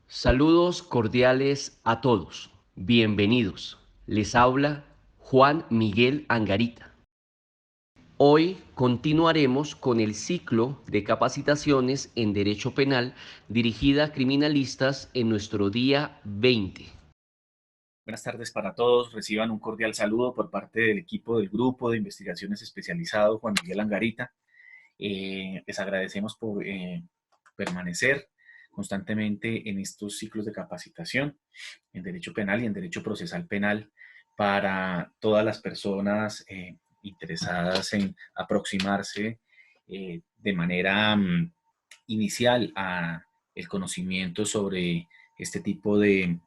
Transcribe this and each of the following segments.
Saludos cordiales a todos. Bienvenidos. Les habla Juan Miguel Angarita. Hoy continuaremos con el ciclo de capacitaciones en Derecho Penal dirigida a criminalistas en nuestro día 20. Buenas tardes para todos. Reciban un cordial saludo por parte del equipo del Grupo de Investigaciones Especializado Juan Miguel Angarita. Les agradecemos por permanecer constantemente en estos ciclos de capacitación en Derecho Penal y en Derecho Procesal Penal para todas las personas interesadas en aproximarse de manera inicial a el conocimiento sobre este tipo de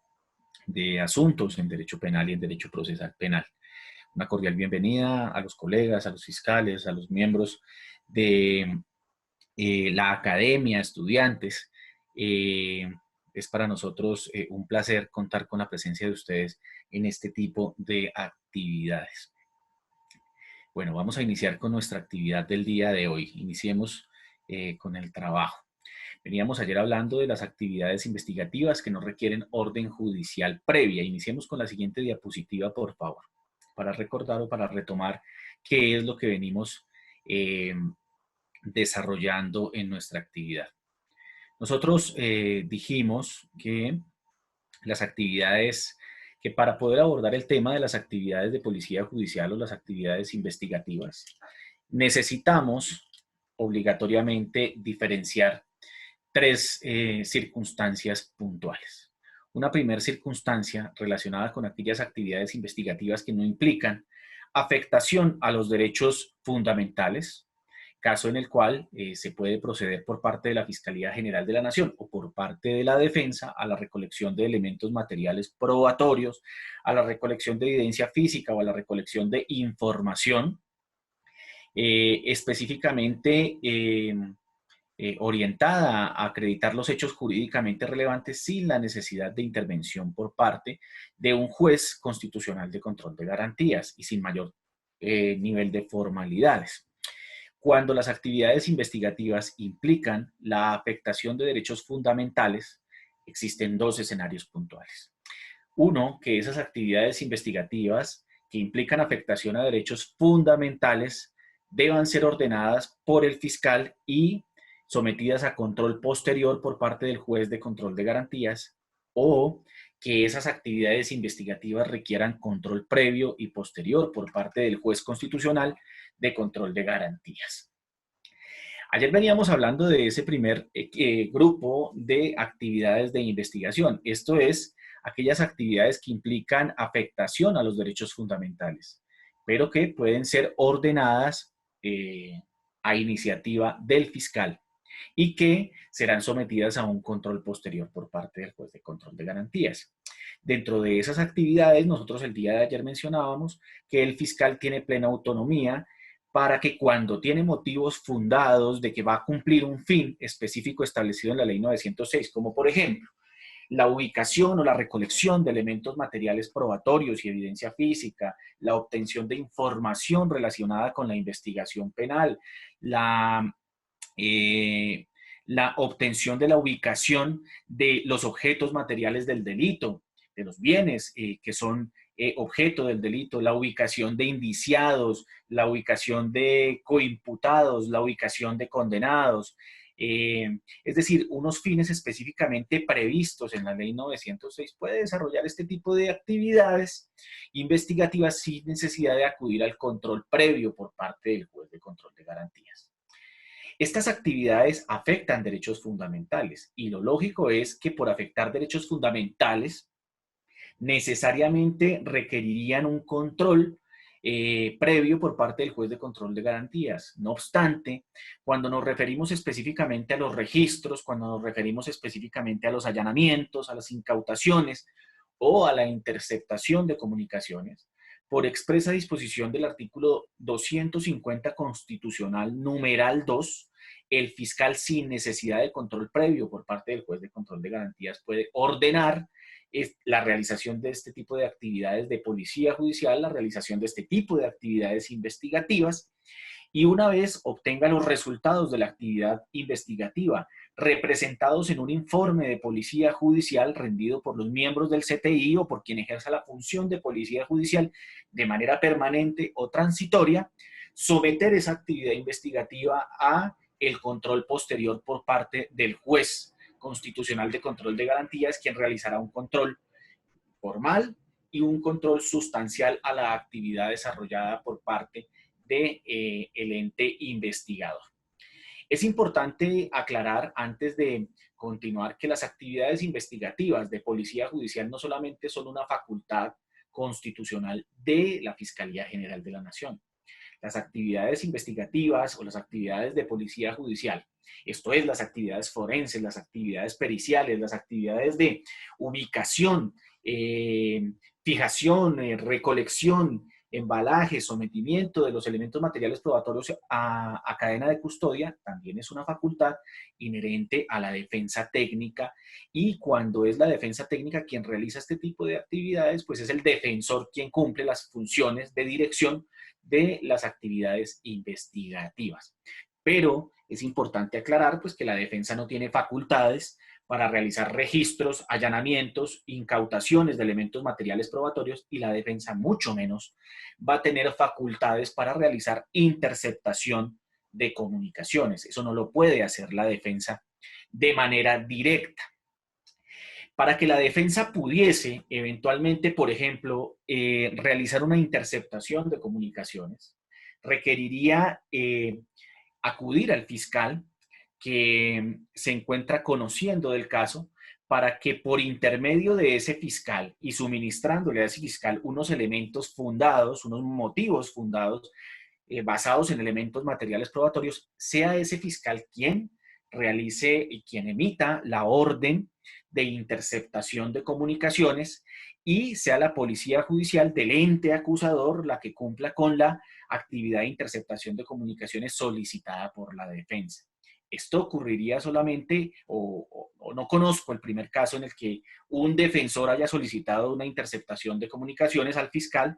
asuntos en derecho penal y en derecho procesal penal. Una cordial bienvenida a los colegas, a los fiscales, a los miembros de la academia, estudiantes. Es para nosotros un placer contar con la presencia de ustedes en este tipo de actividades. Bueno, vamos a iniciar con nuestra actividad del día de hoy. Iniciemos con el trabajo. Veníamos ayer hablando de las actividades investigativas que no requieren orden judicial previa. Iniciemos con la siguiente diapositiva, por favor, para recordar o para retomar qué es lo que venimos eh, desarrollando en nuestra actividad. Nosotros dijimos que las actividades, que para poder abordar el tema de las actividades de policía judicial o las actividades investigativas, necesitamos obligatoriamente diferenciar tres circunstancias puntuales. Una primera circunstancia relacionada con aquellas actividades investigativas que no implican afectación a los derechos fundamentales, caso en el cual se puede proceder por parte de la Fiscalía General de la Nación o por parte de la defensa a la recolección de elementos materiales probatorios, a la recolección de evidencia física o a la recolección de información específicamente orientada a acreditar los hechos jurídicamente relevantes sin la necesidad de intervención por parte de un juez constitucional de control de garantías y sin mayor nivel de formalidades. Cuando las actividades investigativas implican la afectación de derechos fundamentales, existen dos escenarios puntuales. Uno, que esas actividades investigativas que implican afectación a derechos fundamentales deban ser ordenadas por el fiscal y sometidas a control posterior por parte del juez de control de garantías, o que esas actividades investigativas requieran control previo y posterior por parte del juez constitucional de control de garantías. Ayer veníamos hablando de ese primer grupo de actividades de investigación. Esto es, aquellas actividades que implican afectación a los derechos fundamentales, pero que pueden ser ordenadas a iniciativa del fiscal y que serán sometidas a un control posterior por parte del juez de control de garantías. Dentro de esas actividades, nosotros el día de ayer mencionábamos que el fiscal tiene plena autonomía para que cuando tiene motivos fundados de que va a cumplir un fin específico establecido en la ley 906, como por ejemplo la ubicación o la recolección de elementos materiales probatorios y evidencia física, la obtención de información relacionada con la investigación penal, la la obtención de la ubicación de los objetos materiales del delito, de los bienes que son objeto del delito, la ubicación de indiciados, la ubicación de coimputados, la ubicación de condenados. Es decir, unos fines específicamente previstos en la ley 906 puede desarrollar este tipo de actividades investigativas sin necesidad de acudir al control previo por parte del juez de control de garantías. Estas actividades afectan derechos fundamentales y lo lógico es que por afectar derechos fundamentales necesariamente requerirían un control previo por parte del juez de control de garantías. No obstante, cuando nos referimos específicamente a los registros, cuando nos referimos específicamente a los allanamientos, a las incautaciones o a la interceptación de comunicaciones, por expresa disposición del artículo 250 constitucional numeral 2, el fiscal sin necesidad de control previo por parte del juez de control de garantías puede ordenar la realización de este tipo de actividades de policía judicial, la realización de este tipo de actividades investigativas y una vez obtenga los resultados de la actividad investigativa representados en un informe de policía judicial rendido por los miembros del CTI o por quien ejerza la función de policía judicial de manera permanente o transitoria, someter esa actividad investigativa a el control posterior por parte del juez constitucional de control de garantías, quien realizará un control formal y un control sustancial a la actividad desarrollada por parte del ente investigador. Es importante aclarar antes de continuar que las actividades investigativas de policía judicial no solamente son una facultad constitucional de la Fiscalía General de la Nación. Las actividades investigativas o las actividades de policía judicial, esto es, las actividades forenses, las actividades periciales, las actividades de ubicación, fijación, recolección, embalaje, sometimiento de los elementos materiales probatorios a cadena de custodia, también es una facultad inherente a la defensa técnica, y cuando es la defensa técnica quien realiza este tipo de actividades, pues es el defensor quien cumple las funciones de dirección de las actividades investigativas. Pero es importante aclarar pues, que la defensa no tiene facultades para realizar registros, allanamientos, incautaciones de elementos materiales probatorios, y la defensa mucho menos va a tener facultades para realizar interceptación de comunicaciones. Eso no lo puede hacer la defensa de manera directa. Para que la defensa pudiese eventualmente, por ejemplo, realizar una interceptación de comunicaciones, requeriría acudir al fiscal que se encuentra conociendo del caso, para que por intermedio de ese fiscal y suministrándole a ese fiscal unos elementos fundados, unos motivos fundados, basados en elementos materiales probatorios, sea ese fiscal quien realice y quien emita la orden de interceptación de comunicaciones, y sea la policía judicial del ente acusador la que cumpla con la actividad de interceptación de comunicaciones solicitada por la defensa. Esto ocurriría solamente, o no conozco el primer caso en el que un defensor haya solicitado una interceptación de comunicaciones al fiscal,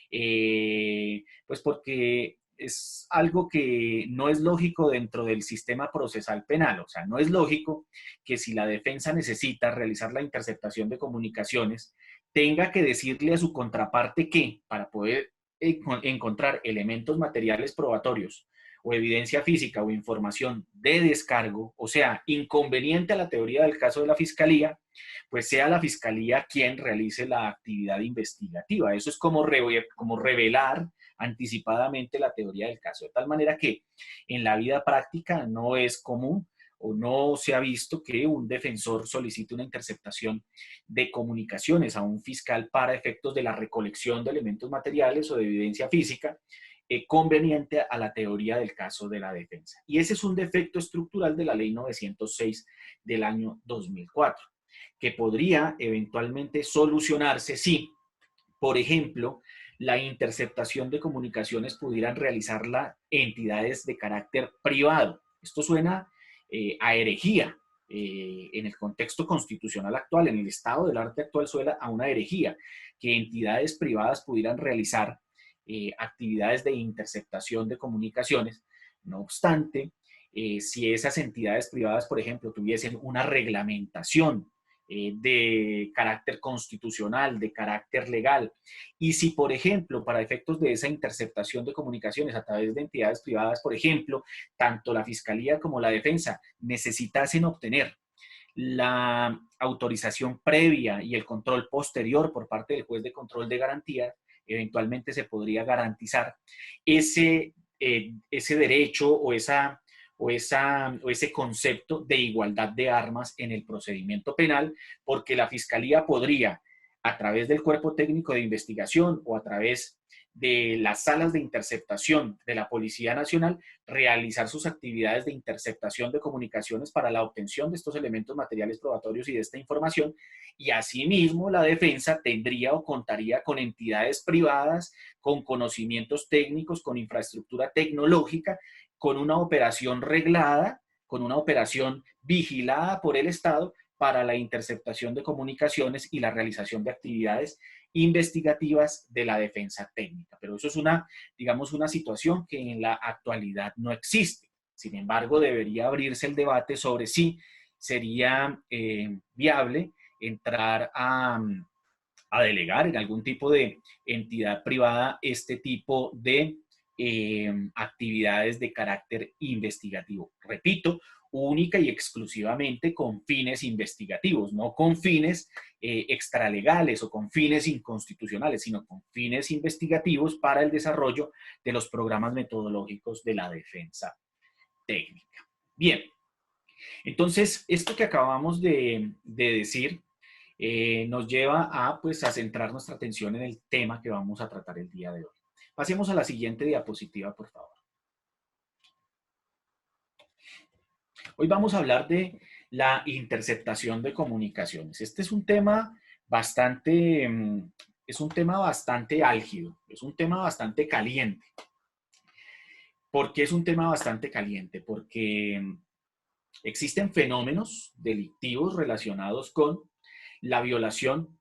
pues porque es algo que no es lógico dentro del sistema procesal penal. O sea, no es lógico que si la defensa necesita realizar la interceptación de comunicaciones, tenga que decirle a su contraparte que, para poder encontrar elementos materiales probatorios o evidencia física o información de descargo, o sea, inconveniente a la teoría del caso de la fiscalía, pues sea la fiscalía quien realice la actividad investigativa. Eso es como revelar anticipadamente la teoría del caso, de tal manera que en la vida práctica no es común o no se ha visto que un defensor solicite una interceptación de comunicaciones a un fiscal para efectos de la recolección de elementos materiales o de evidencia física conveniente a la teoría del caso de la defensa. Y ese es un defecto estructural de la Ley 906 del año 2004, que podría eventualmente solucionarse si, por ejemplo, la interceptación de comunicaciones pudieran realizarla entidades de carácter privado. Esto suena a herejía. En el contexto constitucional actual, en el estado del arte actual, suena a una herejía, que entidades privadas pudieran realizar actividades de interceptación de comunicaciones. No obstante, si esas entidades privadas, por ejemplo, tuviesen una reglamentación de carácter constitucional, de carácter legal, y si, por ejemplo, para efectos de esa interceptación de comunicaciones a través de entidades privadas, por ejemplo, tanto la Fiscalía como la Defensa necesitasen obtener la autorización previa y el control posterior por parte del juez de control de garantía, eventualmente se podría garantizar ese derecho o ese concepto de igualdad de armas en el procedimiento penal, porque la Fiscalía podría, a través del cuerpo técnico de investigación o a través de las salas de interceptación de la Policía Nacional, realizar sus actividades de interceptación de comunicaciones para la obtención de estos elementos materiales probatorios y de esta información, y asimismo la defensa tendría o contaría con entidades privadas, con conocimientos técnicos, con infraestructura tecnológica, con una operación reglada, con una operación vigilada por el Estado, para la interceptación de comunicaciones y la realización de actividades investigativas de la defensa técnica. Pero eso es digamos, una situación que en la actualidad no existe. Sin embargo, debería abrirse el debate sobre si sería viable entrar a delegar en algún tipo de entidad privada este tipo de actividades de carácter investigativo. Repito, única y exclusivamente con fines investigativos, no con fines extralegales o con fines inconstitucionales, sino con fines investigativos para el desarrollo de los programas metodológicos de la defensa técnica. Bien, entonces esto que acabamos de decir nos lleva a, pues, a centrar nuestra atención en el tema que vamos a tratar el día de hoy. Pasemos a la siguiente diapositiva, por favor. Hoy vamos a hablar de la interceptación de comunicaciones. Este es un tema bastante, álgido, es un tema bastante caliente. ¿Por qué es un tema bastante caliente? Porque existen fenómenos delictivos relacionados con la violación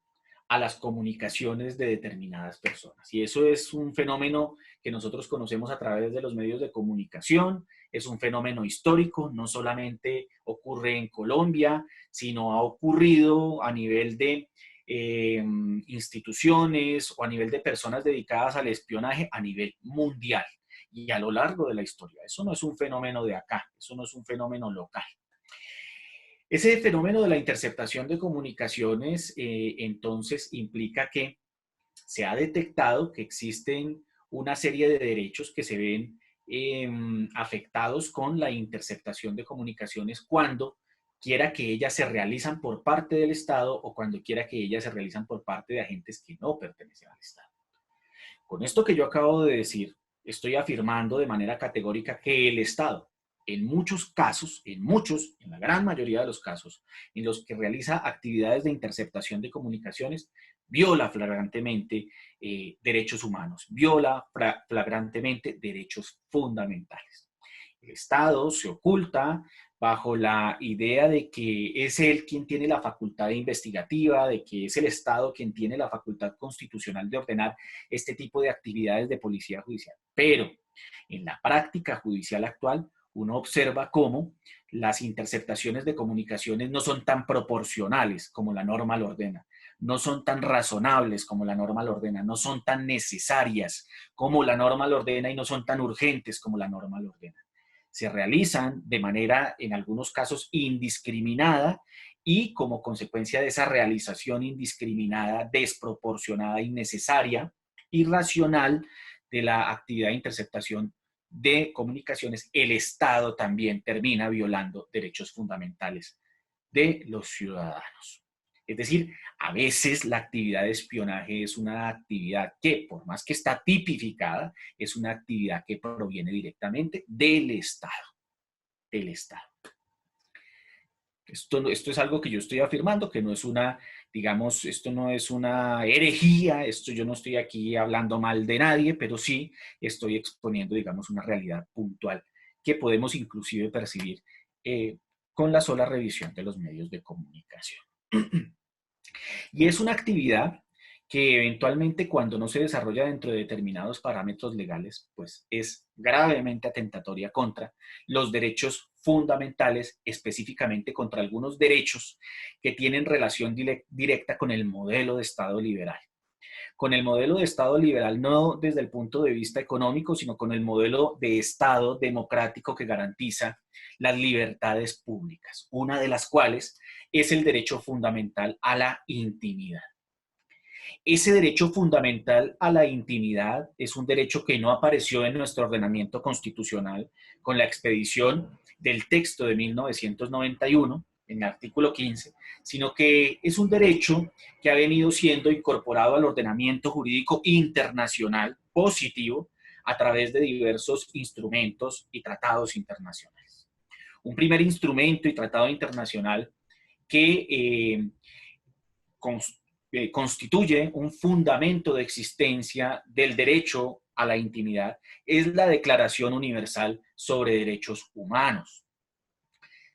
a las comunicaciones de determinadas personas. Y eso es un fenómeno que nosotros conocemos a través de los medios de comunicación, es un fenómeno histórico, no solamente ocurre en Colombia, sino ha ocurrido a nivel de instituciones o a nivel de personas dedicadas al espionaje a nivel mundial y a lo largo de la historia. Eso no es un fenómeno de acá, eso no es un fenómeno local. Ese fenómeno de la interceptación de comunicaciones entonces implica que se ha detectado que existen una serie de derechos que se ven afectados con la interceptación de comunicaciones cuando quiera que ellas se realizan por parte del Estado o cuando quiera que ellas se realizan por parte de agentes que no pertenecen al Estado. Con esto que yo acabo de decir, estoy afirmando de manera categórica que el Estado, en muchos casos, en la gran mayoría de los casos, en los que realiza actividades de interceptación de comunicaciones, viola flagrantemente derechos humanos, viola flagrantemente derechos fundamentales. El Estado se oculta bajo la idea de que es él quien tiene la facultad investigativa, de que es el Estado quien tiene la facultad constitucional de ordenar este tipo de actividades de policía judicial. Pero en la práctica judicial actual, uno observa cómo las interceptaciones de comunicaciones no son tan proporcionales como la norma lo ordena, no son tan razonables como la norma lo ordena, no son tan necesarias como la norma lo ordena y no son tan urgentes como la norma lo ordena. Se realizan de manera, en algunos casos, indiscriminada y como consecuencia de esa realización indiscriminada, desproporcionada, innecesaria, irracional de la actividad de interceptación de comunicaciones, el Estado también termina violando derechos fundamentales de los ciudadanos. Es decir, a veces la actividad de espionaje es una actividad que, por más que está tipificada, es una actividad que proviene directamente del Estado. Del Estado. Esto es algo que yo estoy afirmando, que no es una, digamos, esto no es una herejía, yo no estoy aquí hablando mal de nadie, pero sí estoy exponiendo, digamos, una realidad puntual que podemos inclusive percibir con la sola revisión de los medios de comunicación. Y es una actividad que eventualmente cuando no se desarrolla dentro de determinados parámetros legales, pues es gravemente atentatoria contra los derechos fundamentales, específicamente contra algunos derechos que tienen relación directa con el modelo de Estado liberal. Con el modelo de Estado liberal no desde el punto de vista económico, sino con el modelo de Estado democrático que garantiza las libertades públicas, una de las cuales es el derecho fundamental a la intimidad. Ese derecho fundamental a la intimidad es un derecho que no apareció en nuestro ordenamiento constitucional con la expedición del texto de 1991, en el artículo 15, sino que es un derecho que ha venido siendo incorporado al ordenamiento jurídico internacional positivo a través de diversos instrumentos y tratados internacionales. Un primer instrumento y tratado internacional que constituye un fundamento de existencia del derecho a la intimidad es la Declaración Universal sobre Derechos Humanos.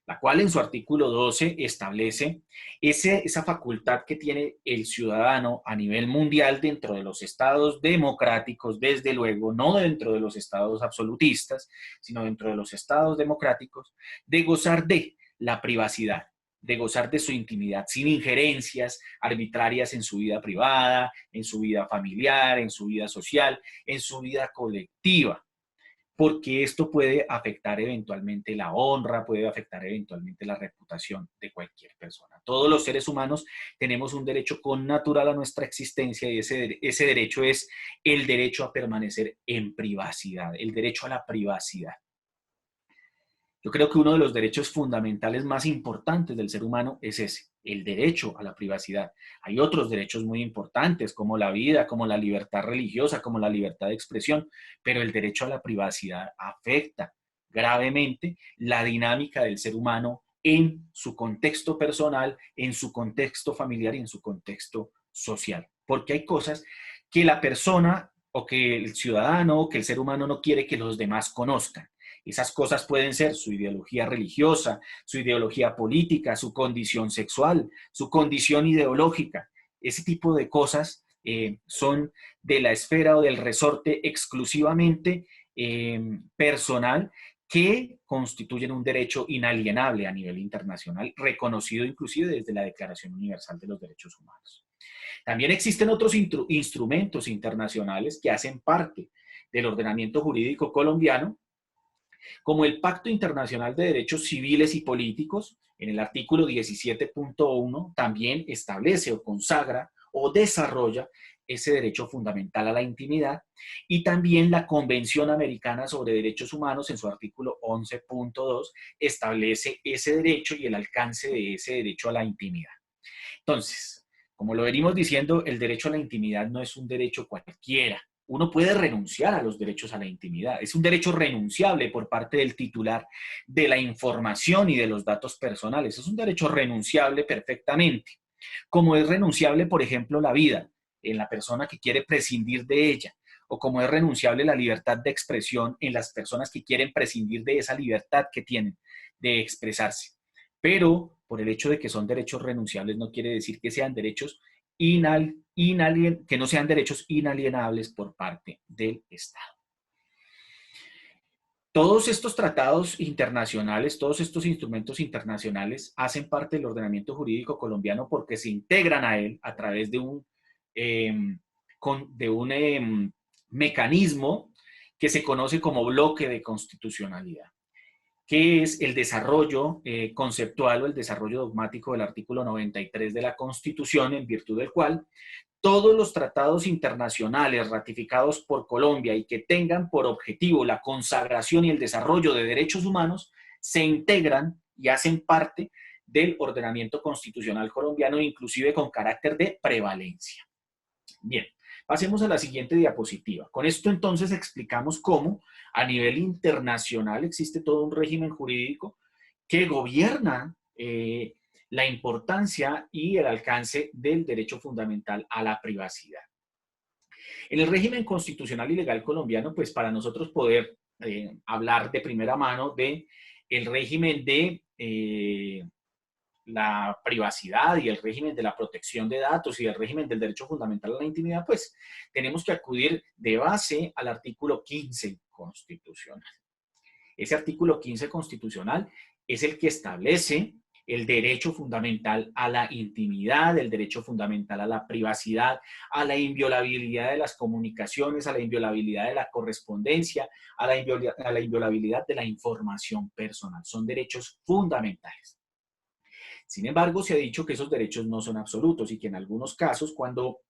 la cual en su artículo 12 establece esa facultad que tiene el ciudadano a nivel mundial dentro de los estados democráticos, desde luego, no dentro de los estados absolutistas, sino dentro de los estados democráticos, de gozar de la privacidad, de gozar de su intimidad, sin injerencias arbitrarias en su vida privada, en su vida familiar, en su vida social, en su vida colectiva, porque esto puede afectar eventualmente la honra, puede afectar eventualmente la reputación de cualquier persona. Todos los seres humanos tenemos un derecho connatural a nuestra existencia y ese derecho es el derecho a permanecer en privacidad, el derecho a la privacidad. Yo creo que uno de los derechos fundamentales más importantes del ser humano es ese, el derecho a la privacidad. Hay otros derechos muy importantes, como la vida, como la libertad religiosa, como la libertad de expresión, pero el derecho a la privacidad afecta gravemente la dinámica del ser humano en su contexto personal, en su contexto familiar y en su contexto social. Porque hay cosas que la persona o que el ciudadano o que el ser humano no quiere que los demás conozcan. Esas cosas pueden ser su ideología religiosa, su ideología política, su condición sexual, su condición ideológica. Ese tipo de cosas son de la esfera o del resorte exclusivamente personal que constituyen un derecho inalienable a nivel internacional, reconocido inclusive desde la Declaración Universal de los Derechos Humanos. También existen otros instrumentos internacionales que hacen parte del ordenamiento jurídico colombiano, como el Pacto Internacional de Derechos Civiles y Políticos, en el artículo 17.1, también establece o consagra o desarrolla ese derecho fundamental a la intimidad, y también la Convención Americana sobre Derechos Humanos, en su artículo 11.2, establece ese derecho y el alcance de ese derecho a la intimidad. Entonces, como lo venimos diciendo, el derecho a la intimidad no es un derecho cualquiera. Uno puede renunciar a los derechos a la intimidad. Es un derecho renunciable por parte del titular de la información y de los datos personales. Es un derecho renunciable perfectamente. Como es renunciable, por ejemplo, la vida en la persona que quiere prescindir de ella, o como es renunciable la libertad de expresión en las personas que quieren prescindir de esa libertad que tienen de expresarse. Pero por el hecho de que son derechos renunciables no quiere decir que sean derechos que no sean derechos inalienables por parte del Estado. Todos estos tratados internacionales, todos estos instrumentos internacionales hacen parte del ordenamiento jurídico colombiano porque se integran a él a través de un mecanismo que se conoce como bloque de constitucionalidad, que es el desarrollo conceptual o el desarrollo dogmático del artículo 93 de la Constitución, en virtud del cual todos los tratados internacionales ratificados por Colombia y que tengan por objetivo la consagración y el desarrollo de derechos humanos se integran y hacen parte del ordenamiento constitucional colombiano, inclusive con carácter de prevalencia. Bien, pasemos a la siguiente diapositiva. Con esto entonces explicamos cómo a nivel internacional existe todo un régimen jurídico que gobierna la importancia y el alcance del derecho fundamental a la privacidad. En el régimen constitucional y legal colombiano, pues para nosotros poder hablar de primera mano de el régimen de la privacidad y el régimen de la protección de datos y el régimen del derecho fundamental a la intimidad, pues tenemos que acudir de base al artículo 15 constitucional. Ese artículo 15 constitucional es el que establece el derecho fundamental a la intimidad, el derecho fundamental a la privacidad, a la inviolabilidad de las comunicaciones, a la inviolabilidad de la correspondencia, a la inviolabilidad de la información personal. Son derechos fundamentales. Sin embargo, se ha dicho que esos derechos no son absolutos y que en algunos casos, cuando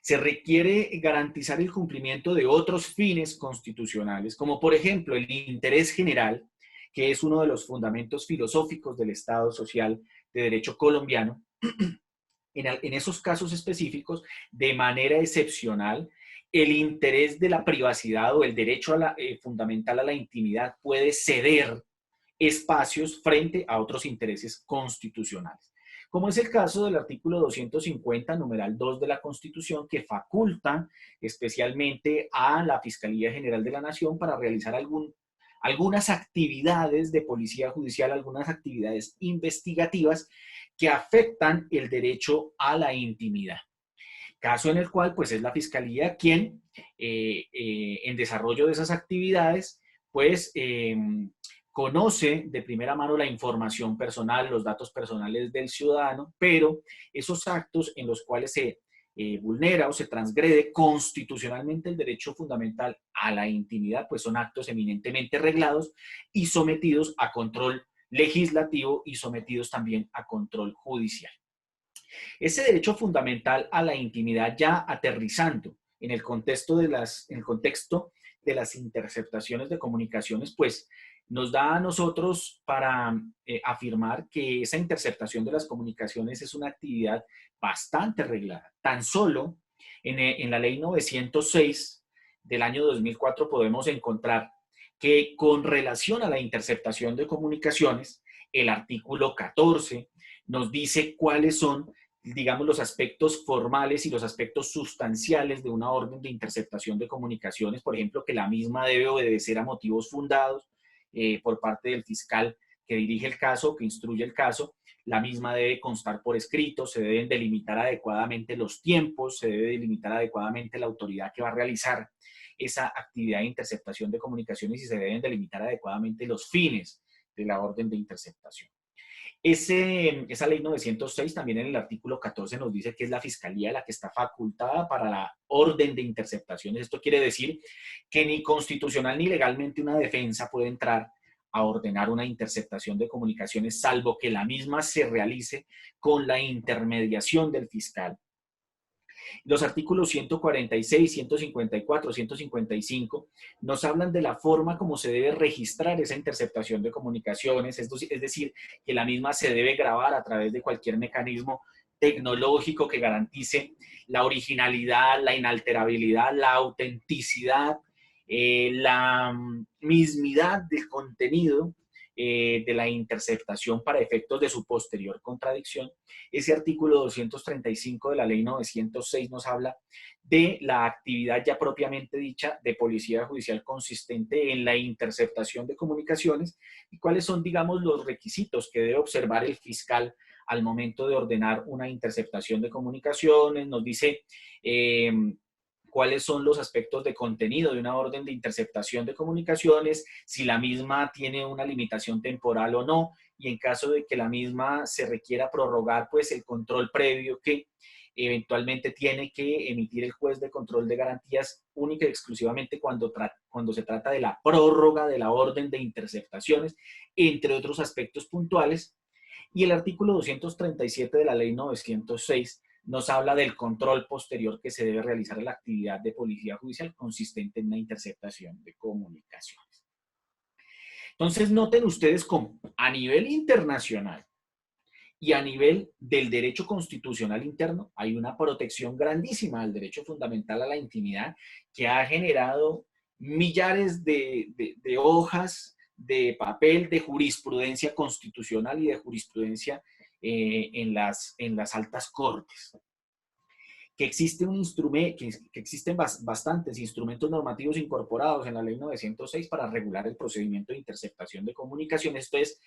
se requiere garantizar el cumplimiento de otros fines constitucionales, como por ejemplo el interés general, que es uno de los fundamentos filosóficos del Estado social de derecho colombiano, en esos casos específicos, de manera excepcional, el interés de la privacidad o el derecho fundamental a la intimidad puede ceder espacios frente a otros intereses constitucionales, como es el caso del artículo 250, numeral 2 de la Constitución, que faculta especialmente a la Fiscalía General de la Nación para realizar algunas actividades de policía judicial, algunas actividades investigativas que afectan el derecho a la intimidad. Caso en el cual, pues, es la Fiscalía quien, en desarrollo de esas actividades, pues, conoce de primera mano la información personal, los datos personales del ciudadano, pero esos actos en los cuales se vulnera o se transgrede constitucionalmente el derecho fundamental a la intimidad, pues son actos eminentemente reglados y sometidos a control legislativo y sometidos también a control judicial. Ese derecho fundamental a la intimidad, ya aterrizando en el contexto de las interceptaciones de comunicaciones, pues nos da a nosotros para afirmar que esa interceptación de las comunicaciones es una actividad bastante reglada. Tan solo en la ley 906 del año 2004 podemos encontrar que con relación a la interceptación de comunicaciones, el artículo 14 nos dice cuáles son, digamos, los aspectos formales y los aspectos sustanciales de una orden de interceptación de comunicaciones. Por ejemplo, que la misma debe obedecer a motivos fundados por parte del fiscal que dirige el caso, que instruye el caso. La misma debe constar por escrito, se deben delimitar adecuadamente los tiempos, se debe delimitar adecuadamente la autoridad que va a realizar esa actividad de interceptación de comunicaciones y se deben delimitar adecuadamente los fines de la orden de interceptación. Esa ley 906 también en el artículo 14 nos dice que es la Fiscalía la que está facultada para la orden de interceptaciones. Esto quiere decir que ni constitucional ni legalmente una defensa puede entrar a ordenar una interceptación de comunicaciones, salvo que la misma se realice con la intermediación del fiscal. Los artículos 146, 154, 155 nos hablan de la forma como se debe registrar esa interceptación de comunicaciones, es decir, que la misma se debe grabar a través de cualquier mecanismo tecnológico que garantice la originalidad, la inalterabilidad, la autenticidad, la mismidad del contenido de la interceptación para efectos de su posterior contradicción. Ese artículo 235 de la ley 906 nos habla de la actividad ya propiamente dicha de policía judicial consistente en la interceptación de comunicaciones y cuáles son, digamos, los requisitos que debe observar el fiscal al momento de ordenar una interceptación de comunicaciones. Nos dice cuáles son los aspectos de contenido de una orden de interceptación de comunicaciones, si la misma tiene una limitación temporal o no, y en caso de que la misma se requiera prorrogar, pues el control previo que eventualmente tiene que emitir el juez de control de garantías única y exclusivamente cuando se trata de la prórroga de la orden de interceptaciones, entre otros aspectos puntuales. Y el artículo 237 de la ley 906 nos habla del control posterior que se debe realizar a la actividad de policía judicial consistente en la interceptación de comunicaciones. Entonces, noten ustedes cómo a nivel internacional y a nivel del derecho constitucional interno hay una protección grandísima del derecho fundamental a la intimidad que ha generado millares de hojas de papel de jurisprudencia constitucional y de jurisprudencia en las altas cortes. Que existe un instrumento, que existen bastantes instrumentos normativos incorporados en la ley 906 para regular el procedimiento de interceptación de comunicaciones. Esto es,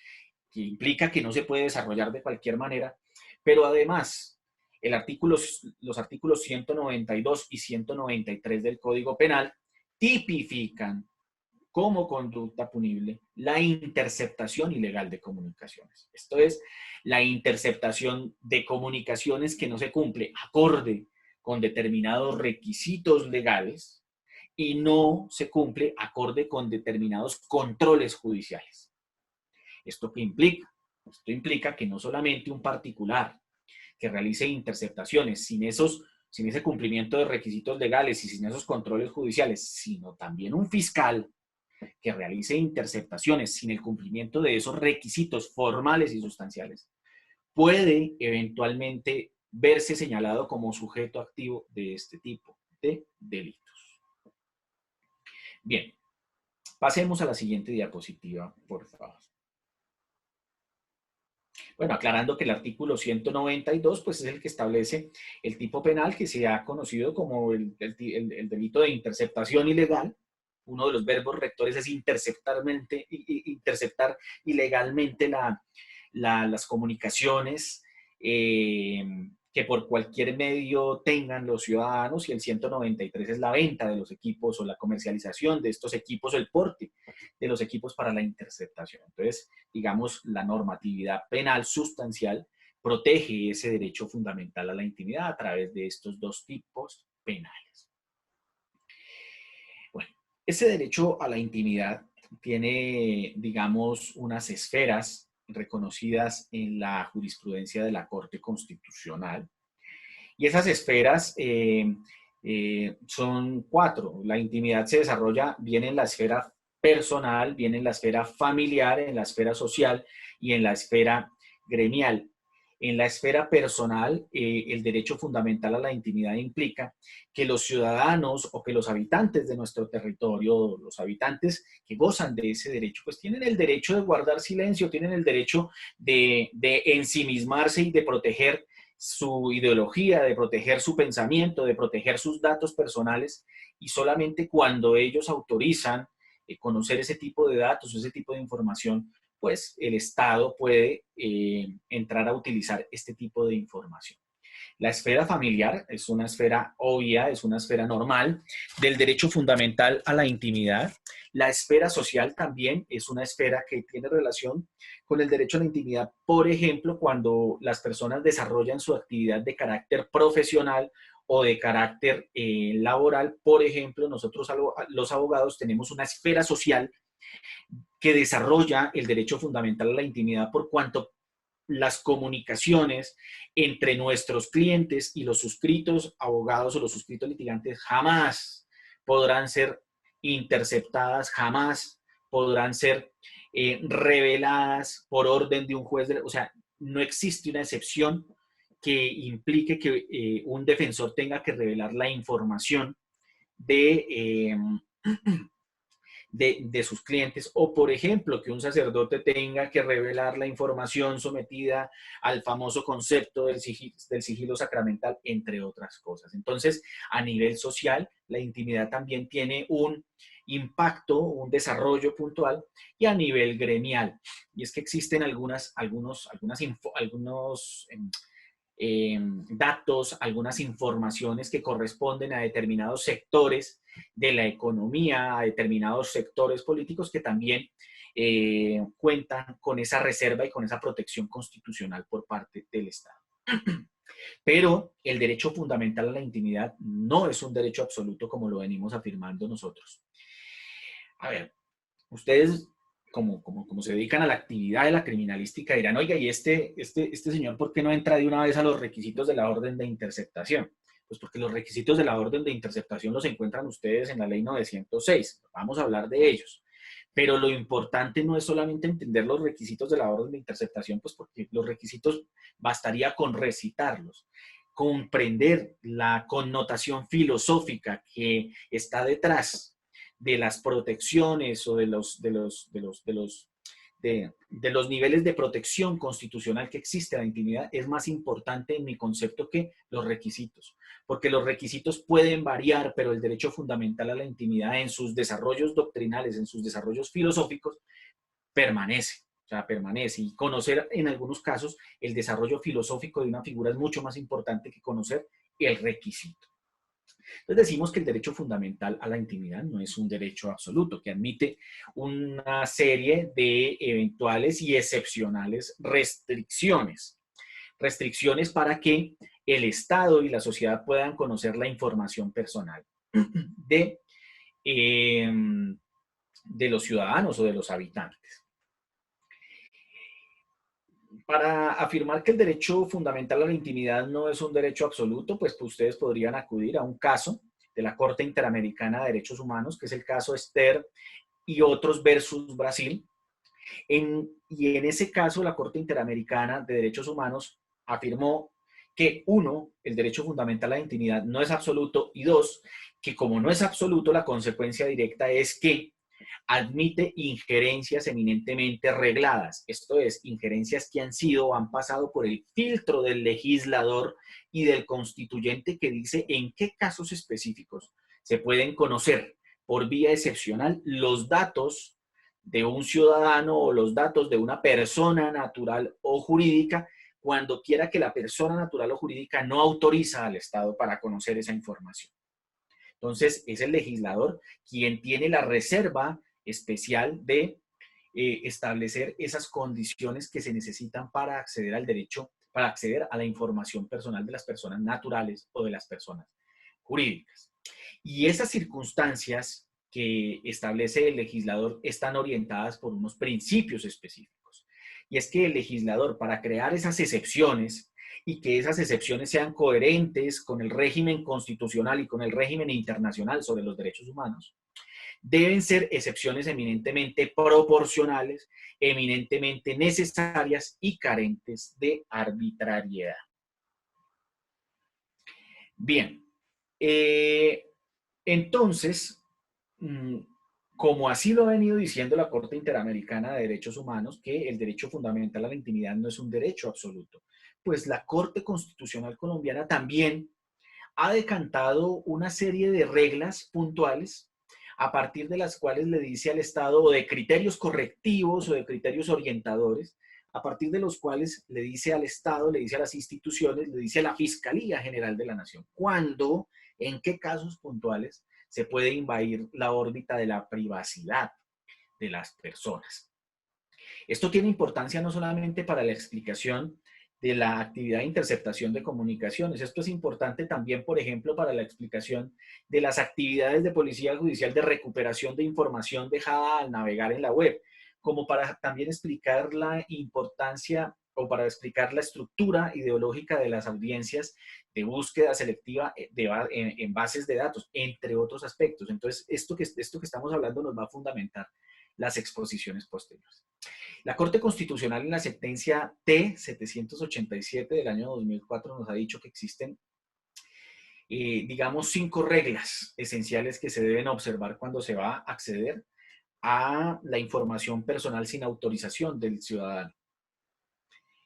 que implica que no se puede desarrollar de cualquier manera, pero además los artículos 192 y 193 del Código Penal tipifican como conducta punible la interceptación ilegal de comunicaciones. Esto es, la interceptación de comunicaciones que no se cumple acorde con determinados requisitos legales y no se cumple acorde con determinados controles judiciales. ¿Esto qué implica? Esto implica que no solamente un particular que realice interceptaciones sin ese cumplimiento de requisitos legales y sin esos controles judiciales, sino también un fiscal que realice interceptaciones sin el cumplimiento de esos requisitos formales y sustanciales, puede eventualmente verse señalado como sujeto activo de este tipo de delitos. Bien, pasemos a la siguiente diapositiva, por favor. Bueno, aclarando que el artículo 192 pues, es el que establece el tipo penal que se ha conocido como el delito de interceptación ilegal, uno de los verbos rectores es interceptar ilegalmente las comunicaciones que por cualquier medio tengan los ciudadanos, y el 193 es la venta de los equipos o la comercialización de estos equipos o el porte de los equipos para la interceptación. Entonces, digamos, la normatividad penal sustancial protege ese derecho fundamental a la intimidad a través de estos dos tipos penales. Bueno, ese derecho a la intimidad tiene, digamos, unas esferas reconocidas en la jurisprudencia de la Corte Constitucional. Y esas esferas son cuatro. La intimidad se desarrolla bien en la esfera personal, bien en la esfera familiar, en la esfera social y en la esfera gremial. En la esfera personal, el derecho fundamental a la intimidad implica que los ciudadanos o que los habitantes de nuestro territorio, los habitantes que gozan de ese derecho, pues tienen el derecho de guardar silencio, tienen el derecho de ensimismarse y de proteger su ideología, de proteger su pensamiento, de proteger sus datos personales, y solamente cuando ellos autorizan conocer ese tipo de datos, ese tipo de información, pues el Estado puede entrar a utilizar este tipo de información. La esfera familiar es una esfera obvia, es una esfera normal del derecho fundamental a la intimidad. La esfera social también es una esfera que tiene relación con el derecho a la intimidad, por ejemplo, cuando las personas desarrollan su actividad de carácter profesional o de carácter laboral. Por ejemplo, nosotros los abogados tenemos una esfera social que desarrolla el derecho fundamental a la intimidad por cuanto las comunicaciones entre nuestros clientes y los suscritos abogados o los suscritos litigantes jamás podrán ser interceptadas, jamás podrán ser reveladas por orden de un juez. O sea, no existe una excepción que implique que un defensor tenga que revelar la información de de sus clientes, o por ejemplo que un sacerdote tenga que revelar la información sometida al famoso concepto del sigilo sacramental, entre otras cosas. Entonces, a nivel social, la intimidad también tiene un impacto, un desarrollo puntual, y a nivel gremial. Y es que existen algunos datos, algunas informaciones que corresponden a determinados sectores de la economía, a determinados sectores políticos que también cuentan con esa reserva y con esa protección constitucional por parte del Estado. Pero el derecho fundamental a la intimidad no es un derecho absoluto como lo venimos afirmando nosotros. A ver, ustedes como se dedican a la actividad de la criminalística dirán, oiga, ¿y este señor por qué no entra de una vez a los requisitos de la orden de interceptación? Pues porque los requisitos de la orden de interceptación los encuentran ustedes en la ley 906. Vamos a hablar de ellos. Pero lo importante no es solamente entender los requisitos de la orden de interceptación, pues porque los requisitos bastaría con recitarlos, comprender la connotación filosófica que está detrás de las protecciones o de los niveles de protección constitucional que existe a la intimidad es más importante en mi concepto que los requisitos, porque los requisitos pueden variar, pero el derecho fundamental a la intimidad en sus desarrollos doctrinales, en sus desarrollos filosóficos, permanece. O sea, permanece. Y conocer en algunos casos el desarrollo filosófico de una figura es mucho más importante que conocer el requisito. Entonces decimos que el derecho fundamental a la intimidad no es un derecho absoluto, que admite una serie de eventuales y excepcionales restricciones. Restricciones para que el Estado y la sociedad puedan conocer la información personal de, de los ciudadanos o de los habitantes. Para afirmar que el derecho fundamental a la intimidad no es un derecho absoluto, pues ustedes podrían acudir a un caso de la Corte Interamericana de Derechos Humanos, que es el caso Ester y otros versus Brasil. Y en ese caso, la Corte Interamericana de Derechos Humanos afirmó que, uno, el derecho fundamental a la intimidad no es absoluto, y dos, que como no es absoluto, la consecuencia directa es que admite injerencias eminentemente regladas, esto es, injerencias que han sido o han pasado por el filtro del legislador y del constituyente, que dice en qué casos específicos se pueden conocer por vía excepcional los datos de un ciudadano o los datos de una persona natural o jurídica cuando quiera que la persona natural o jurídica no autoriza al Estado para conocer esa información. Entonces, es el legislador quien tiene la reserva especial de establecer esas condiciones que se necesitan para acceder al derecho, para acceder a la información personal de las personas naturales o de las personas jurídicas. Y esas circunstancias que establece el legislador están orientadas por unos principios específicos. Y es que el legislador, para crear esas excepciones y que esas excepciones sean coherentes con el régimen constitucional y con el régimen internacional sobre los derechos humanos, deben ser excepciones eminentemente proporcionales, eminentemente necesarias y carentes de arbitrariedad. Bien, entonces, como así lo ha venido diciendo la Corte Interamericana de Derechos Humanos, que el derecho fundamental a la intimidad no es un derecho absoluto, pues la Corte Constitucional Colombiana también ha decantado una serie de reglas puntuales a partir de las cuales le dice al Estado, o de criterios correctivos o de criterios orientadores, a partir de los cuales le dice al Estado, le dice a las instituciones, le dice a la Fiscalía General de la Nación, cuándo, en qué casos puntuales se puede invadir la órbita de la privacidad de las personas. Esto tiene importancia no solamente para la explicación de la actividad de interceptación de comunicaciones. Esto es importante también, por ejemplo, para la explicación de las actividades de policía judicial de recuperación de información dejada al navegar en la web, como para también explicar la importancia o para explicar la estructura ideológica de las audiencias de búsqueda selectiva en bases de datos, entre otros aspectos. Entonces, esto que estamos hablando nos va a fundamentar las exposiciones posteriores. La Corte Constitucional en la sentencia T-787 del año 2004 nos ha dicho que existen, digamos, 5 reglas esenciales que se deben observar cuando se va a acceder a la información personal sin autorización del ciudadano.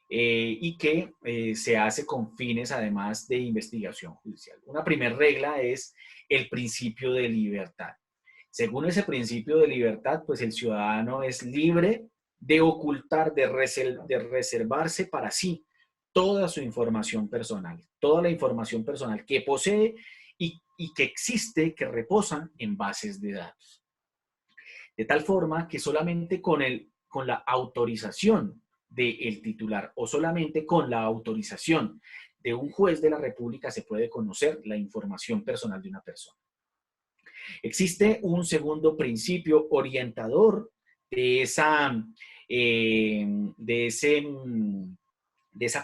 Y que se hace con fines, además, de investigación judicial. Una primera regla es el principio de libertad. Según ese principio de libertad, pues el ciudadano es libre de ocultar, de reservarse para sí toda su información personal, toda la información personal que posee y que existe, que reposan en bases de datos. De tal forma que solamente con la autorización del titular o solamente con la autorización de un juez de la República se puede conocer la información personal de una persona. Existe un segundo principio orientador de esa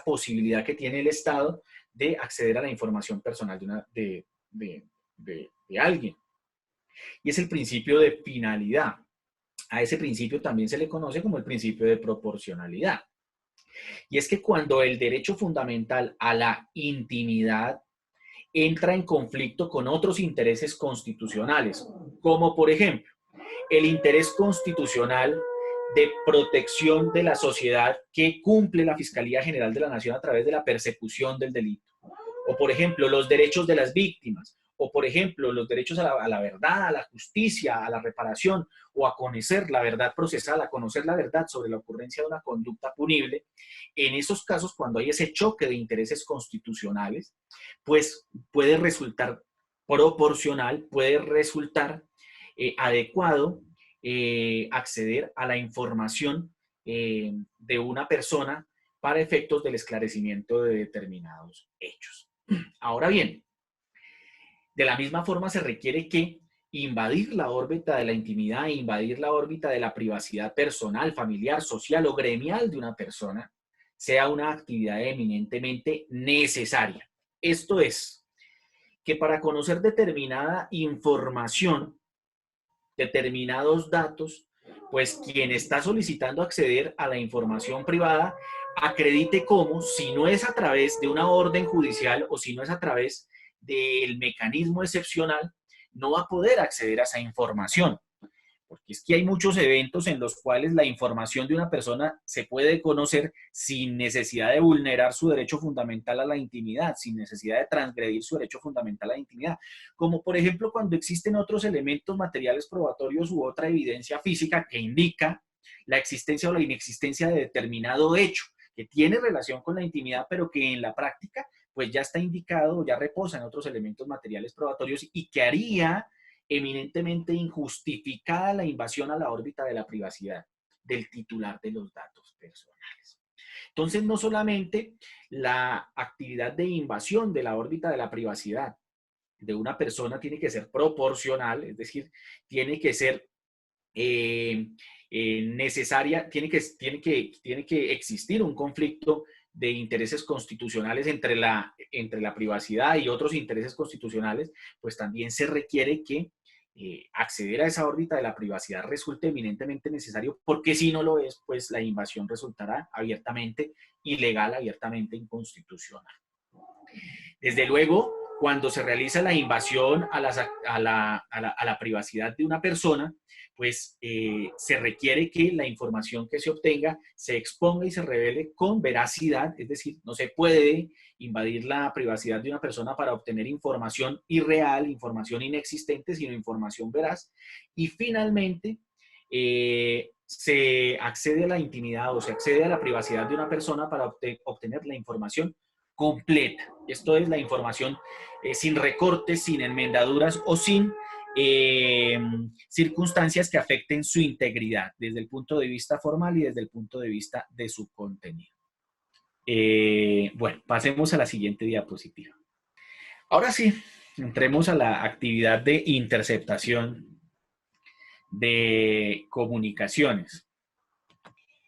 posibilidad que tiene el Estado de acceder a la información personal de alguien. Y es el principio de finalidad. A ese principio también se le conoce como el principio de proporcionalidad. Y es que cuando el derecho fundamental a la intimidad entra en conflicto con otros intereses constitucionales, como por ejemplo el interés constitucional de protección de la sociedad que cumple la Fiscalía General de la Nación a través de la persecución del delito, o por ejemplo los derechos de las víctimas, o por ejemplo los derechos a la verdad, a la justicia, a la reparación, o a conocer la verdad procesal, a conocer la verdad sobre la ocurrencia de una conducta punible. En esos casos, cuando hay ese choque de intereses constitucionales, pues puede resultar proporcional, puede resultar adecuado acceder a la información de una persona para efectos del esclarecimiento de determinados hechos. Ahora bien, de la misma forma se requiere que invadir la órbita de la intimidad, invadir la órbita de la privacidad personal, familiar, social o gremial de una persona sea una actividad eminentemente necesaria. Esto es, que para conocer determinada información, determinados datos, pues quien está solicitando acceder a la información privada acredite cómo, si no es a través de una orden judicial o si no es a través del mecanismo excepcional, no va a poder acceder a esa información. porque es que hay muchos eventos en los cuales la información de una persona se puede conocer sin necesidad de vulnerar su derecho fundamental a la intimidad, sin necesidad de transgredir su derecho fundamental a la intimidad. Como por ejemplo cuando existen otros elementos materiales probatorios u otra evidencia física que indica la existencia o la inexistencia de determinado hecho que tiene relación con la intimidad, pero que en la práctica pues ya está indicado o ya reposa en otros elementos materiales probatorios y que haría eminentemente injustificada la invasión a la órbita de la privacidad del titular de los datos personales. Entonces, no solamente la actividad de invasión de la órbita de la privacidad de una persona tiene que ser proporcional, es decir, tiene que ser necesaria, tiene que existir un conflicto de intereses constitucionales entre la privacidad y otros intereses constitucionales, pues también se requiere que acceder a esa órbita de la privacidad resulte eminentemente necesario, porque si no lo es, pues la invasión resultará abiertamente ilegal, abiertamente inconstitucional. Desde luego, cuando se realiza la invasión a la privacidad de una persona, pues se requiere que la información que se obtenga se exponga y se revele con veracidad, es decir, no se puede invadir la privacidad de una persona para obtener información irreal, información inexistente, sino información veraz. Y finalmente, se accede a la intimidad o se accede a la privacidad de una persona para obtener la información completa. Esto es la información sin recortes, sin enmendaduras o sin circunstancias que afecten su integridad desde el punto de vista formal y desde el punto de vista de su contenido. Bueno, pasemos a la siguiente diapositiva. Ahora sí, entremos a la actividad de interceptación de comunicaciones.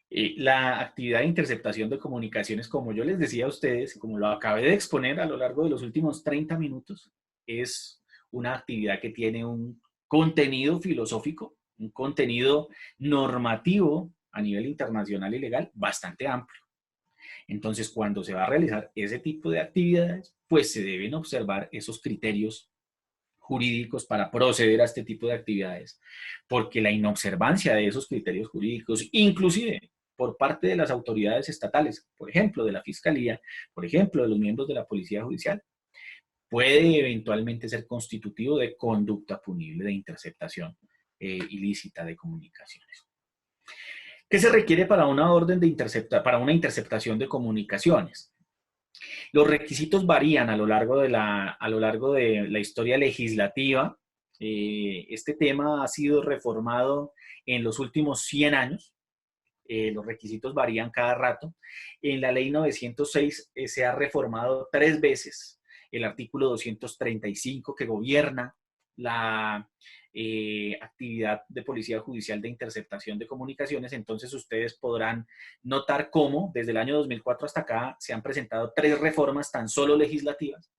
La actividad de interceptación de comunicaciones, como yo les decía a ustedes, como lo acabé de exponer a lo largo de los últimos 30 minutos, es una actividad que tiene un contenido filosófico, un contenido normativo a nivel internacional y legal bastante amplio. Entonces, cuando se va a realizar ese tipo de actividades, pues se deben observar esos criterios jurídicos para proceder a este tipo de actividades, porque la inobservancia de esos criterios jurídicos, inclusive por parte de las autoridades estatales, por ejemplo, de la Fiscalía, por ejemplo, de los miembros de la Policía Judicial, puede eventualmente ser constitutivo de conducta punible de interceptación ilícita de comunicaciones. ¿Qué se requiere para una orden de para una interceptación de comunicaciones? Los requisitos varían a lo largo de la historia legislativa. Este tema ha sido reformado en los últimos 100 años. Los requisitos varían cada rato. En la ley 906 se ha reformado 3 veces el artículo 235 que gobierna la actividad de policía judicial de interceptación de comunicaciones. Entonces ustedes podrán notar cómo desde el año 2004 hasta acá se han presentado 3 reformas tan solo legislativas.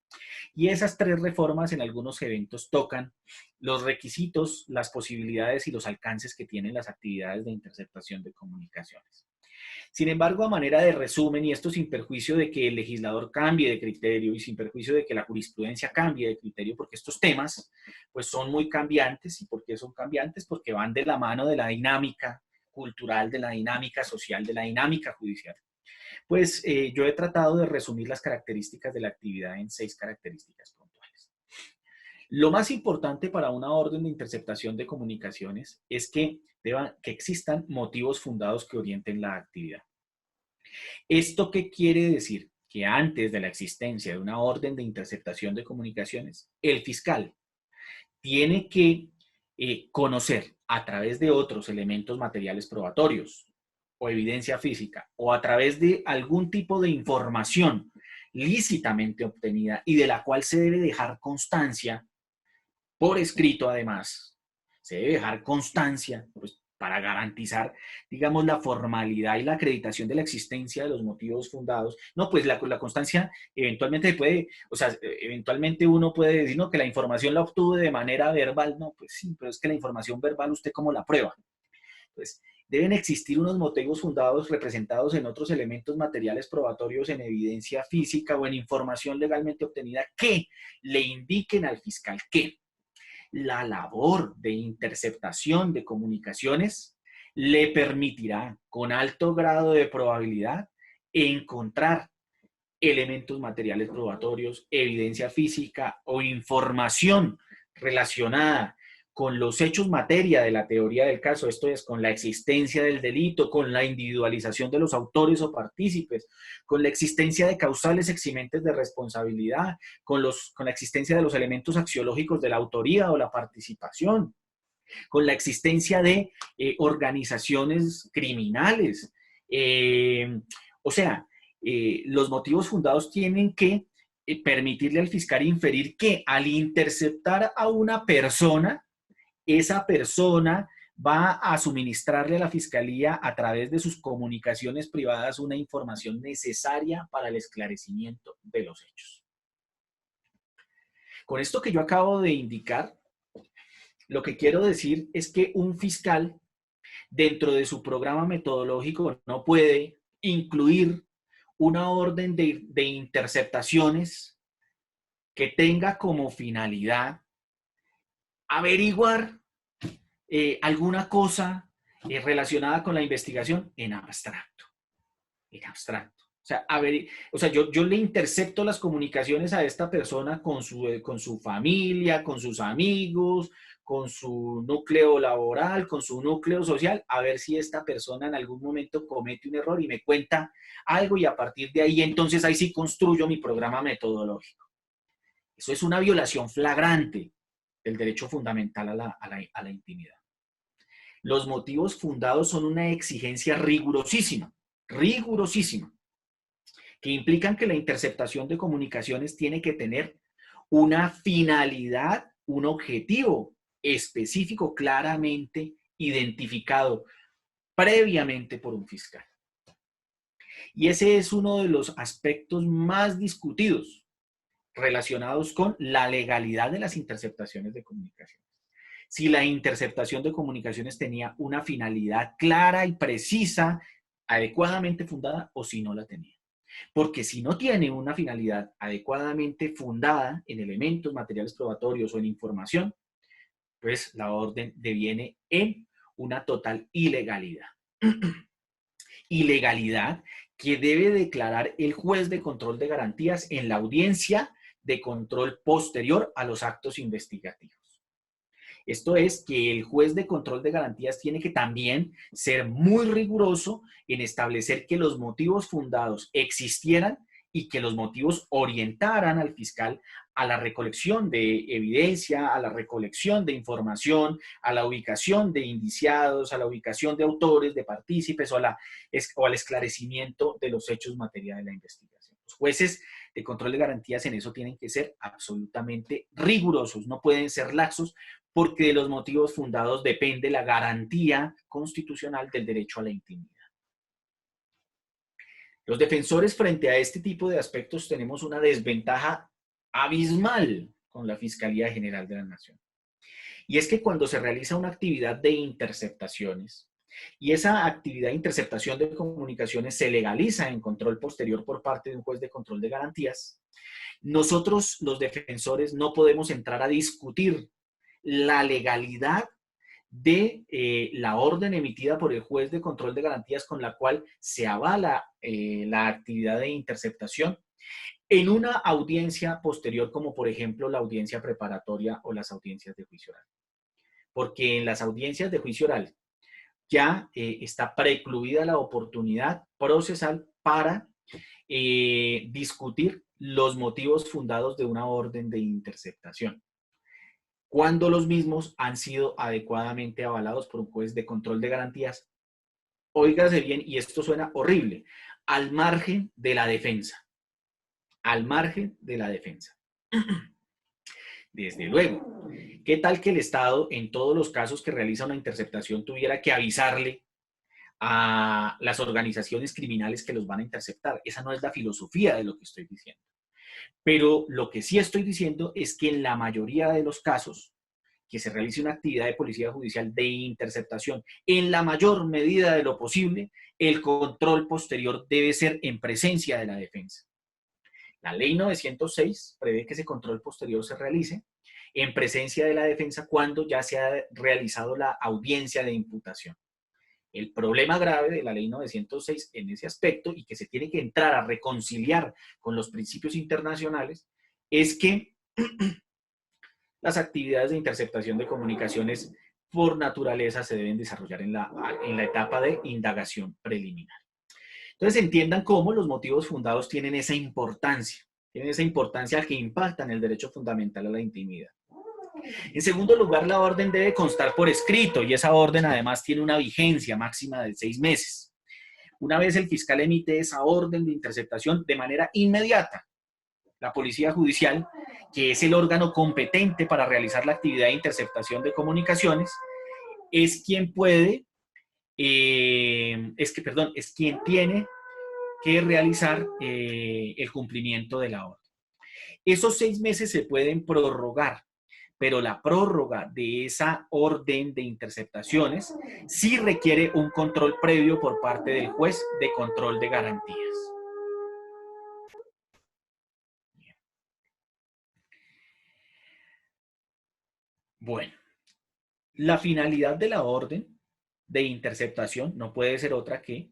Y esas 3 reformas en algunos eventos tocan los requisitos, las posibilidades y los alcances que tienen las actividades de interceptación de comunicaciones. Sin embargo, a manera de resumen, y esto sin perjuicio de que el legislador cambie de criterio y sin perjuicio de que la jurisprudencia cambie de criterio, porque estos temas pues son muy cambiantes. ¿Y por qué son cambiantes? Porque van de la mano de la dinámica cultural, de la dinámica social, de la dinámica judicial. Pues yo he tratado de resumir las características de la actividad en 6 características puntuales. Lo más importante para una orden de interceptación de comunicaciones es que existan motivos fundados que orienten la actividad. ¿Esto qué quiere decir? Que antes de la existencia de una orden de interceptación de comunicaciones, el fiscal tiene que conocer a través de otros elementos materiales probatorios o evidencia física o a través de algún tipo de información lícitamente obtenida y de la cual se debe dejar constancia por escrito. Además, se debe dejar constancia pues, para garantizar, digamos, la formalidad y la acreditación de la existencia de los motivos fundados. No, pues la constancia eventualmente puede, o sea, eventualmente uno puede decir, no, que la información la obtuve de manera verbal. No, pues sí, pero es que la información verbal, ¿usted cómo la prueba? Pues deben existir unos motivos fundados representados en otros elementos materiales probatorios, en evidencia física o en información legalmente obtenida que le indiquen al fiscal que la labor de interceptación de comunicaciones le permitirá con alto grado de probabilidad encontrar elementos materiales probatorios, evidencia física o información relacionada con los hechos materia de la teoría del caso, esto es, con la existencia del delito, con la individualización de los autores o partícipes, con la existencia de causales eximentes de responsabilidad, con la existencia de los elementos axiológicos de la autoría o la participación, con la existencia de organizaciones criminales. O sea, los motivos fundados tienen que permitirle al fiscal inferir que al interceptar a una persona, esa persona va a suministrarle a la fiscalía a través de sus comunicaciones privadas una información necesaria para el esclarecimiento de los hechos. Con esto que yo acabo de indicar, lo que quiero decir es que un fiscal, dentro de su programa metodológico, no puede incluir una orden de interceptaciones que tenga como finalidad averiguar alguna cosa relacionada con la investigación en abstracto. En abstracto. O sea, yo le intercepto las comunicaciones a esta persona con su familia, con sus amigos, con su núcleo laboral, con su núcleo social, a ver si esta persona en algún momento comete un error y me cuenta algo, y a partir de ahí, entonces ahí sí construyo mi programa metodológico. Eso es una violación flagrante del derecho fundamental a la intimidad. Los motivos fundados son una exigencia rigurosísima, que implican que la interceptación de comunicaciones tiene que tener una finalidad, un objetivo específico claramente identificado previamente por un fiscal. Y ese es uno de los aspectos más discutidos relacionados con la legalidad de las interceptaciones de comunicaciones. Si la interceptación de comunicaciones tenía una finalidad clara y precisa, adecuadamente fundada, o si no la tenía. Porque si no tiene una finalidad adecuadamente fundada en elementos materiales probatorios o en información, pues la orden deviene en una total ilegalidad. Ilegalidad que debe declarar el juez de control de garantías en la audiencia de control posterior a los actos investigativos. Esto es que el juez de control de garantías tiene que también ser muy riguroso en establecer que los motivos fundados existieran y que los motivos orientaran al fiscal a la recolección de evidencia, a la recolección de información, a la ubicación de indiciados, a la ubicación de autores, de partícipes o al esclarecimiento de los hechos materia de la investigación. Los jueces de control de garantías en eso tienen que ser absolutamente rigurosos, no pueden ser laxos, porque de los motivos fundados depende la garantía constitucional del derecho a la intimidad. Los defensores frente a este tipo de aspectos tenemos una desventaja abismal con la Fiscalía General de la Nación. Y es que cuando se realiza una actividad de interceptaciones, y esa actividad de interceptación de comunicaciones se legaliza en control posterior por parte de un juez de control de garantías, nosotros, los defensores, no podemos entrar a discutir la legalidad de la orden emitida por el juez de control de garantías con la cual se avala la actividad de interceptación en una audiencia posterior, como por ejemplo la audiencia preparatoria o las audiencias de juicio oral. Porque en las audiencias de juicio oral ya está precluida la oportunidad procesal para discutir los motivos fundados de una orden de interceptación, cuando los mismos han sido adecuadamente avalados por un juez de control de garantías. Óigase bien, y esto suena horrible, al margen de la defensa. Al margen de la defensa. Desde luego, ¿qué tal que el Estado, en todos los casos que realiza una interceptación, tuviera que avisarle a las organizaciones criminales que los van a interceptar? Esa no es la filosofía de lo que estoy diciendo. Pero lo que sí estoy diciendo es que en la mayoría de los casos que se realice una actividad de policía judicial de interceptación, en la mayor medida de lo posible, el control posterior debe ser en presencia de la defensa. La ley 906 prevé que ese control posterior se realice en presencia de la defensa cuando ya se ha realizado la audiencia de imputación. El problema grave de la ley 906 en ese aspecto, y que se tiene que entrar a reconciliar con los principios internacionales, es que las actividades de interceptación de comunicaciones por naturaleza se deben desarrollar en la etapa de indagación preliminar. Entonces entiendan cómo los motivos fundados tienen esa importancia que impacta en el derecho fundamental a la intimidad. En segundo lugar, la orden debe constar por escrito y esa orden además tiene una vigencia máxima de 6 meses. Una vez el fiscal emite esa orden de interceptación de manera inmediata, la Policía Judicial, que es el órgano competente para realizar la actividad de interceptación de comunicaciones, es quien tiene que realizar el cumplimiento de la orden. Esos 6 meses se pueden prorrogar, pero la prórroga de esa orden de interceptaciones sí requiere un control previo por parte del juez de control de garantías. Bueno, la finalidad de la orden de interceptación no puede ser otra que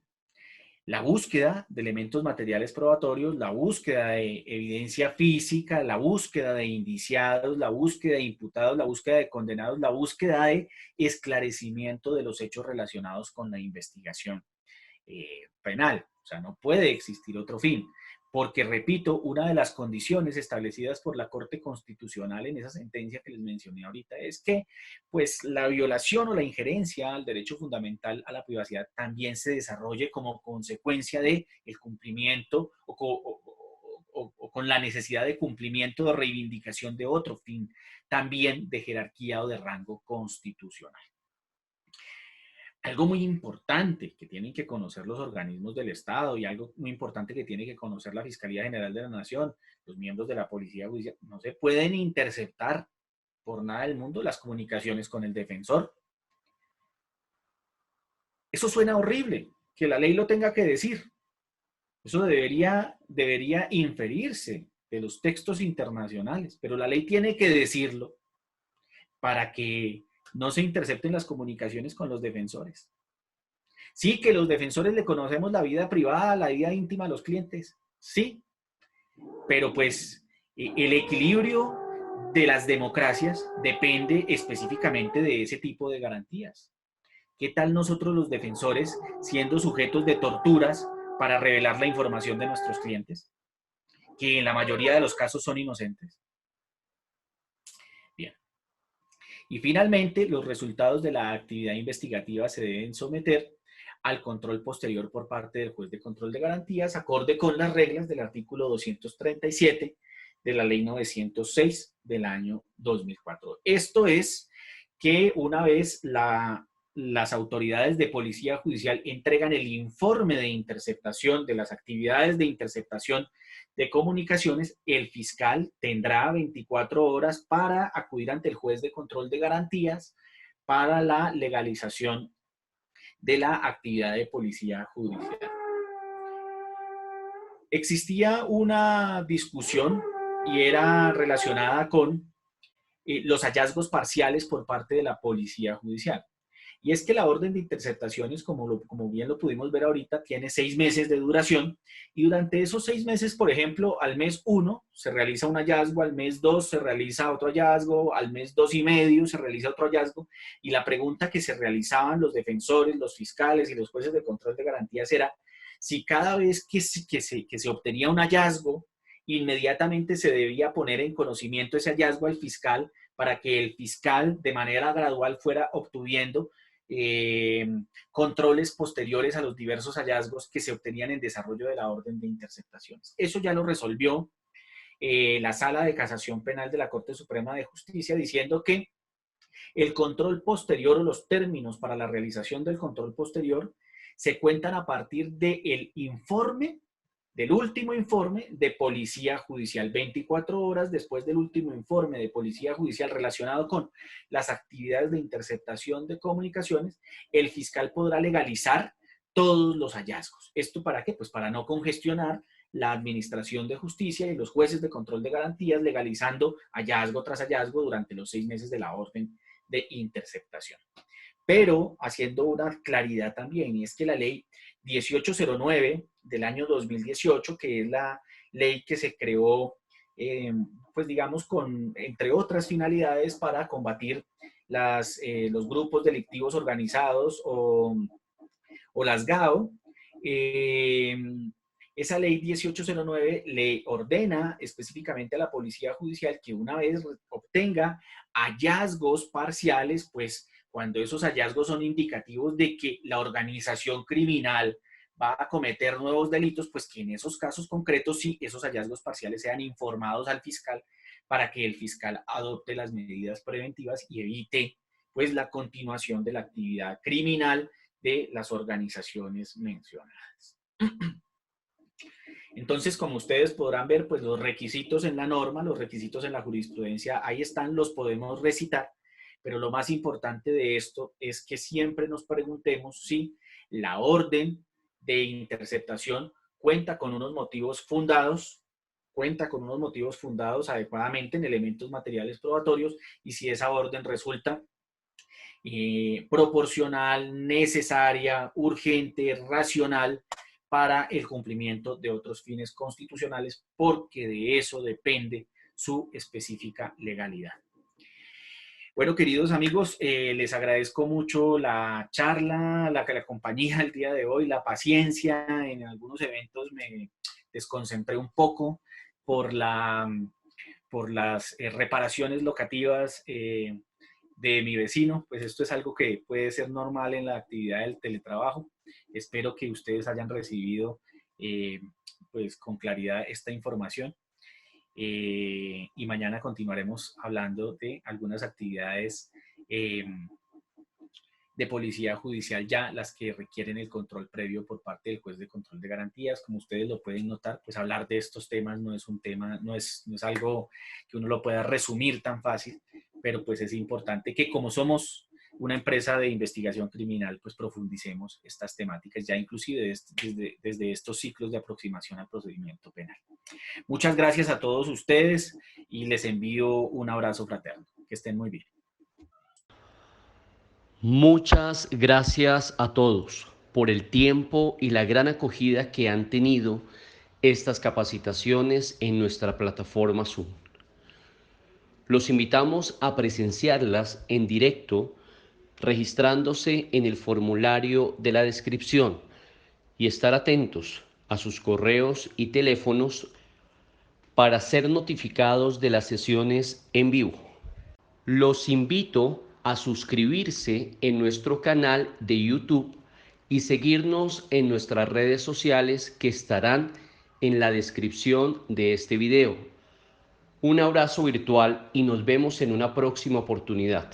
la búsqueda de elementos materiales probatorios, la búsqueda de evidencia física, la búsqueda de indiciados, la búsqueda de imputados, la búsqueda de condenados, la búsqueda de esclarecimiento de los hechos relacionados con la investigación penal. O sea, no puede existir otro fin. Porque, repito, una de las condiciones establecidas por la Corte Constitucional en esa sentencia que les mencioné ahorita es que, pues, la violación o la injerencia al derecho fundamental a la privacidad también se desarrolle como consecuencia de el cumplimiento o con la necesidad de cumplimiento o reivindicación de otro fin, también de jerarquía o de rango constitucional. Algo muy importante que tienen que conocer los organismos del Estado y algo muy importante que tiene que conocer la Fiscalía General de la Nación, los miembros de la Policía Judicial, no se pueden interceptar por nada del mundo las comunicaciones con el defensor. Eso suena horrible, que la ley lo tenga que decir. Eso debería inferirse de los textos internacionales, pero la ley tiene que decirlo para que no se intercepten las comunicaciones con los defensores. Sí, que los defensores le conocemos la vida privada, la vida íntima a los clientes, sí, pero pues el equilibrio de las democracias depende específicamente de ese tipo de garantías. ¿Qué tal nosotros los defensores siendo sujetos de torturas para revelar la información de nuestros clientes? Que en la mayoría de los casos son inocentes. Bien. Y finalmente, los resultados de la actividad investigativa se deben someter al control posterior por parte del juez de control de garantías, acorde con las reglas del artículo 237 de la ley 906 del año 2004. Esto es que una vez las autoridades de policía judicial entregan el informe de interceptación de las actividades de interceptación de comunicaciones, el fiscal tendrá 24 horas para acudir ante el juez de control de garantías para la legalización de la actividad de policía judicial. Existía una discusión y era relacionada con los hallazgos parciales por parte de la policía judicial. Y es que la orden de interceptaciones, como bien lo pudimos ver ahorita, tiene 6 meses de duración y durante esos 6 meses, por ejemplo, al mes 1 se realiza un hallazgo, al mes 2 se realiza otro hallazgo, al mes 2 y medio se realiza otro hallazgo y la pregunta que se realizaban los defensores, los fiscales y los jueces de control de garantías era si cada vez que se obtenía un hallazgo, inmediatamente se debía poner en conocimiento ese hallazgo al fiscal para que el fiscal de manera gradual fuera obteniendo controles posteriores a los diversos hallazgos que se obtenían en desarrollo de la orden de interceptaciones. Eso ya lo resolvió la Sala de Casación Penal de la Corte Suprema de Justicia diciendo que el control posterior o los términos para la realización del control posterior se cuentan a partir del informe, del último informe de Policía Judicial, 24 horas después del último informe de Policía Judicial relacionado con las actividades de interceptación de comunicaciones, el fiscal podrá legalizar todos los hallazgos. ¿Esto para qué? Pues para no congestionar la Administración de Justicia y los jueces de control de garantías, legalizando hallazgo tras hallazgo durante los 6 meses de la orden de interceptación. Pero haciendo una claridad también, y es que la ley 1809 del año 2018, que es la ley que se creó, pues digamos, entre otras finalidades para combatir los grupos delictivos organizados o las GAO, esa ley 1809 le ordena específicamente a la Policía Judicial que una vez obtenga hallazgos parciales, pues cuando esos hallazgos son indicativos de que la organización criminal va a cometer nuevos delitos, pues que en esos casos concretos sí, esos hallazgos parciales sean informados al fiscal para que el fiscal adopte las medidas preventivas y evite pues la continuación de la actividad criminal de las organizaciones mencionadas. Entonces, como ustedes podrán ver, pues los requisitos en la norma, los requisitos en la jurisprudencia, ahí están, los podemos recitar, pero lo más importante de esto es que siempre nos preguntemos si la orden de interceptación cuenta con unos motivos fundados, adecuadamente en elementos materiales probatorios y si esa orden resulta proporcional, necesaria, urgente, racional para el cumplimiento de otros fines constitucionales, porque de eso depende su específica legalidad. Bueno, queridos amigos, les agradezco mucho la charla, la compañía el día de hoy, la paciencia. En algunos eventos me desconcentré un poco por las reparaciones locativas de mi vecino, pues esto es algo que puede ser normal en la actividad del teletrabajo. Espero que ustedes hayan recibido pues con claridad esta información y mañana continuaremos hablando de algunas actividades de policía judicial, ya las que requieren el control previo por parte del juez de control de garantías. Como ustedes lo pueden notar, pues hablar de estos temas no es algo que uno lo pueda resumir tan fácil, pero pues es importante que como somos una empresa de investigación criminal, pues profundicemos estas temáticas ya inclusive desde estos ciclos de aproximación al procedimiento penal. Muchas gracias a todos ustedes y les envío un abrazo fraterno. Que estén muy bien. Muchas gracias a todos por el tiempo y la gran acogida que han tenido estas capacitaciones en nuestra plataforma Zoom. Los invitamos a presenciarlas en directo registrándose en el formulario de la descripción y estar atentos a sus correos y teléfonos para ser notificados de las sesiones en vivo. Los invito a suscribirse en nuestro canal de YouTube y seguirnos en nuestras redes sociales que estarán en la descripción de este video. Un abrazo virtual y nos vemos en una próxima oportunidad.